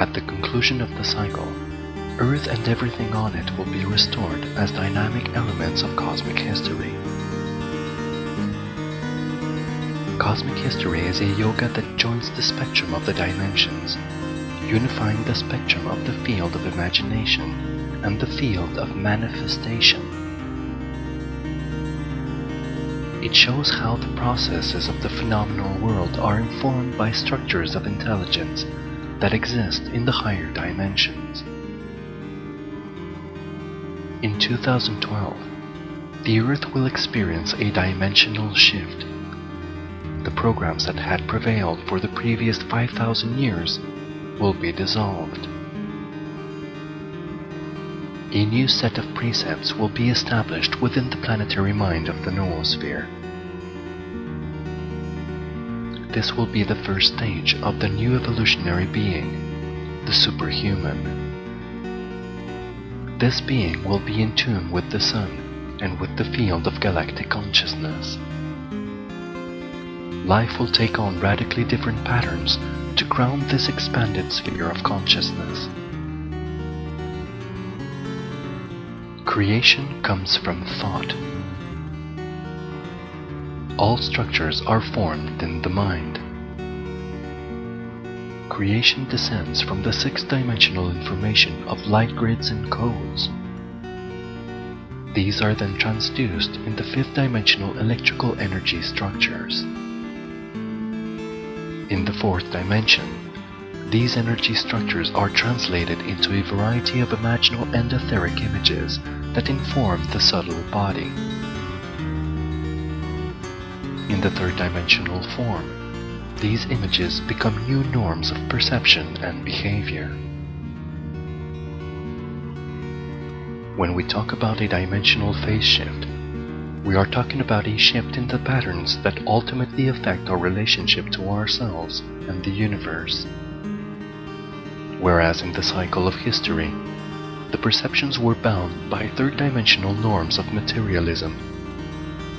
At the conclusion of the cycle, Earth and everything on it will be restored as dynamic elements of cosmic history. Cosmic history is a yoga that joins the spectrum of the dimensions, unifying the spectrum of the field of imagination and the field of manifestation. It shows how the processes of the phenomenal world are informed by structures of intelligence that exist in the higher dimensions. In 2012, the Earth will experience a dimensional shift. The programs that had prevailed for the previous 5,000 years will be dissolved. A new set of precepts will be established within the planetary mind of the noosphere. This will be the first stage of the new evolutionary being, the superhuman. This being will be in tune with the Sun and with the field of galactic consciousness. Life will take on radically different patterns to ground this expanded sphere of consciousness. Creation comes from thought. All structures are formed in the mind. Creation descends from the sixth-dimensional information of light grids and codes. These are then transduced in the fifth-dimensional electrical energy structures. In the fourth dimension, these energy structures are translated into a variety of imaginal and etheric images that inform the subtle body. In the third-dimensional form, these images become new norms of perception and behavior. When we talk about a dimensional phase shift, we are talking about a shift in the patterns that ultimately affect our relationship to ourselves and the universe. Whereas in the cycle of history, the perceptions were bound by third-dimensional norms of materialism.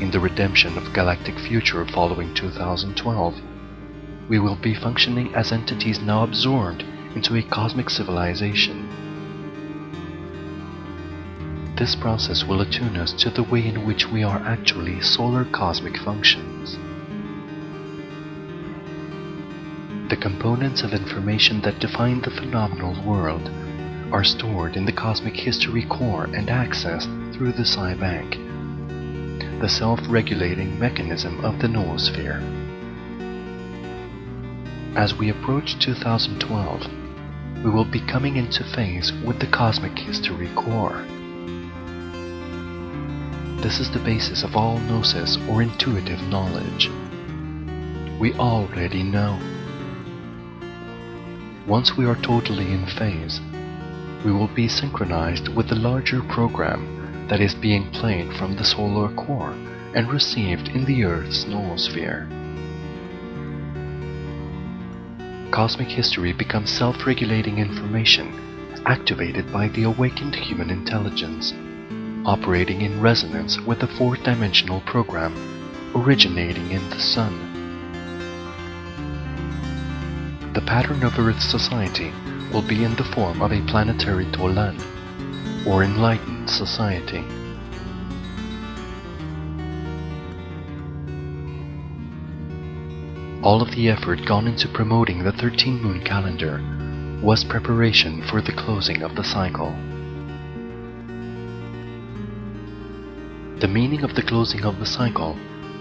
In the redemption of galactic future following 2012, we will be functioning as entities now absorbed into a cosmic civilization. This process will attune us to the way in which we are actually solar cosmic functions. The components of information that define the phenomenal world are stored in the cosmic history core and accessed through the Psi Bank, the self-regulating mechanism of the noosphere. As we approach 2012, we will be coming into phase with the cosmic history core. This is the basis of all gnosis or intuitive knowledge. We already know. Once we are totally in phase, we will be synchronized with the larger program that is being played from the solar core and received in the Earth's noosphere. Cosmic history becomes self-regulating information activated by the awakened human intelligence, operating in resonance with the fourth-dimensional program originating in the Sun. The pattern of Earth's society will be in the form of a planetary Tolan, or enlightened society. All of the effort gone into promoting the 13-moon calendar was preparation for the closing of the cycle. The meaning of the closing of the cycle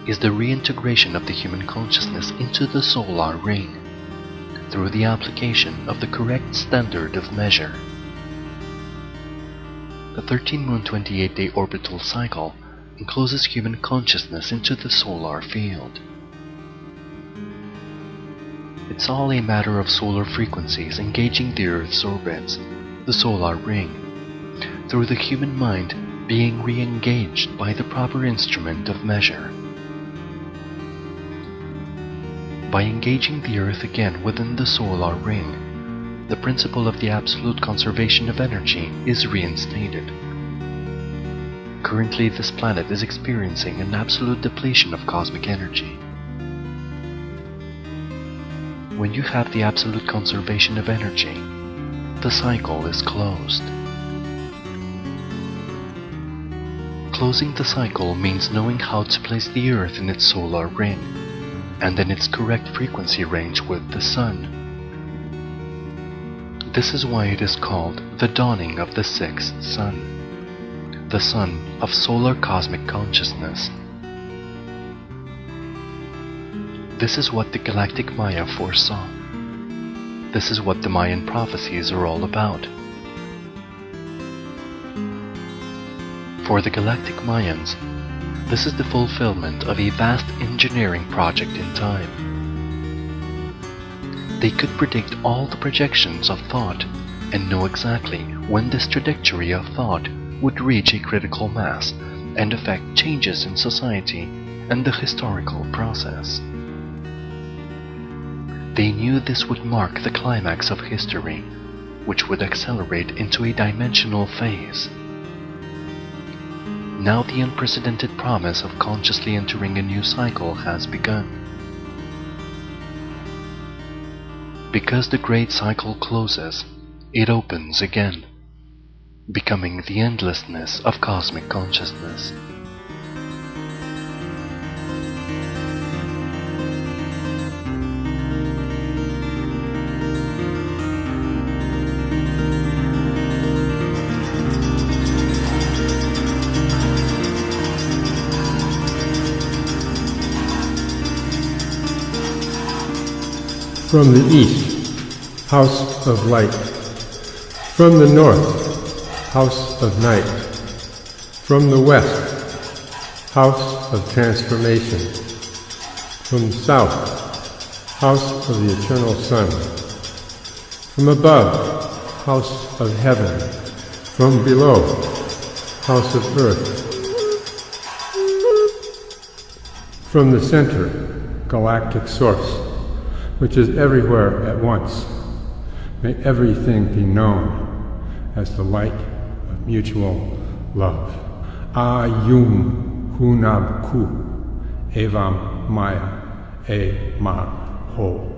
is the reintegration of the human consciousness into the solar ring through the application of the correct standard of measure. The 13-moon 28-day orbital cycle encloses human consciousness into the solar field. It's all a matter of solar frequencies engaging the Earth's orbits, the solar ring, through the human mind being re-engaged by the proper instrument of measure. By engaging the Earth again within the solar ring, the principle of the absolute conservation of energy is reinstated. Currently, this planet is experiencing an absolute depletion of cosmic energy. When you have the absolute conservation of energy, the cycle is closed. Closing the cycle means knowing how to place the Earth in its solar ring, and in its correct frequency range with the Sun. This is why it is called the dawning of the sixth sun, the sun of solar cosmic consciousness. This is what the Galactic Maya foresaw. This is what the Mayan prophecies are all about. For the Galactic Mayans, this is the fulfillment of a vast engineering project in time. They could predict all the projections of thought and know exactly when this trajectory of thought would reach a critical mass and affect changes in society and the historical process. They knew this would mark the climax of history, which would accelerate into a dimensional phase. Now the unprecedented promise of consciously entering a new cycle has begun. Because the great cycle closes, it opens again, becoming the endlessness of cosmic consciousness. From the east, house of light. From the north, house of night. From the west, house of transformation. From the south, house of the eternal sun. From above, house of heaven. From below, house of earth. From the center, galactic source, which is everywhere at once. May everything be known as the light of mutual love. Ayum Hunab Ku Evam Maya E Ma Ho.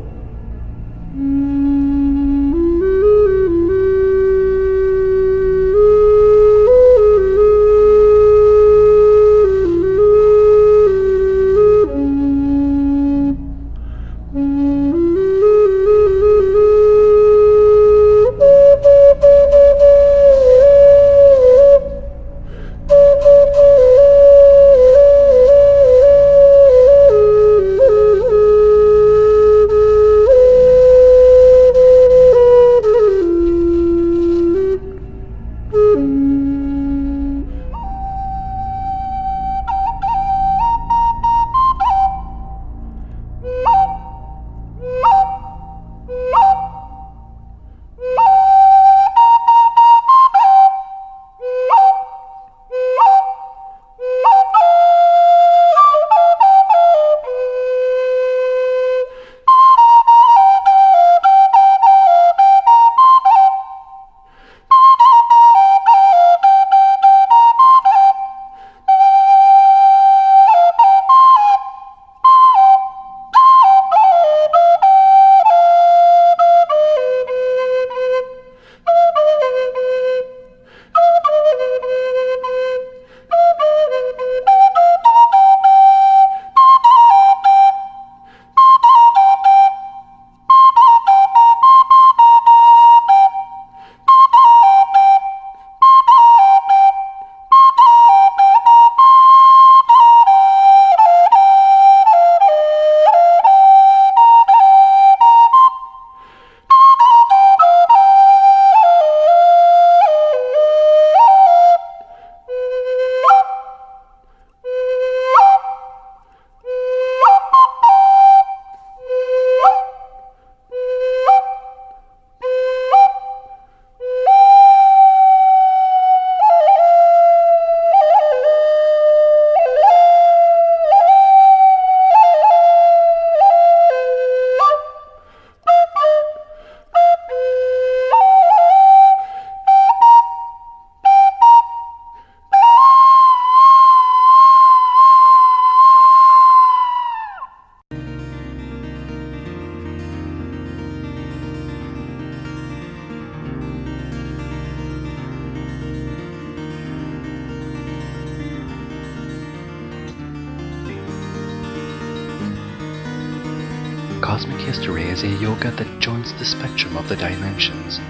Cosmic history is a yoga that joins the spectrum of the dimensions,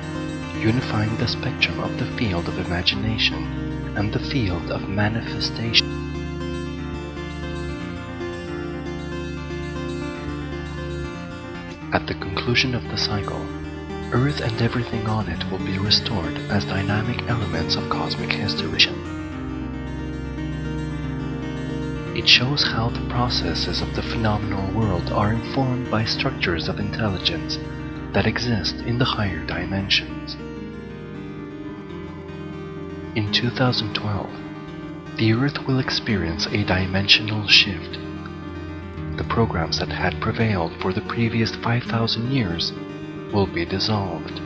unifying the spectrum of the field of imagination and the field of manifestation. At the conclusion of the cycle, Earth and everything on it will be restored as dynamic elements of cosmic history. It shows how the processes of the phenomenal world are informed by structures of intelligence that exist in the higher dimensions. In 2012, the Earth will experience a dimensional shift. The programs that had prevailed for the previous 5,000 years will be dissolved.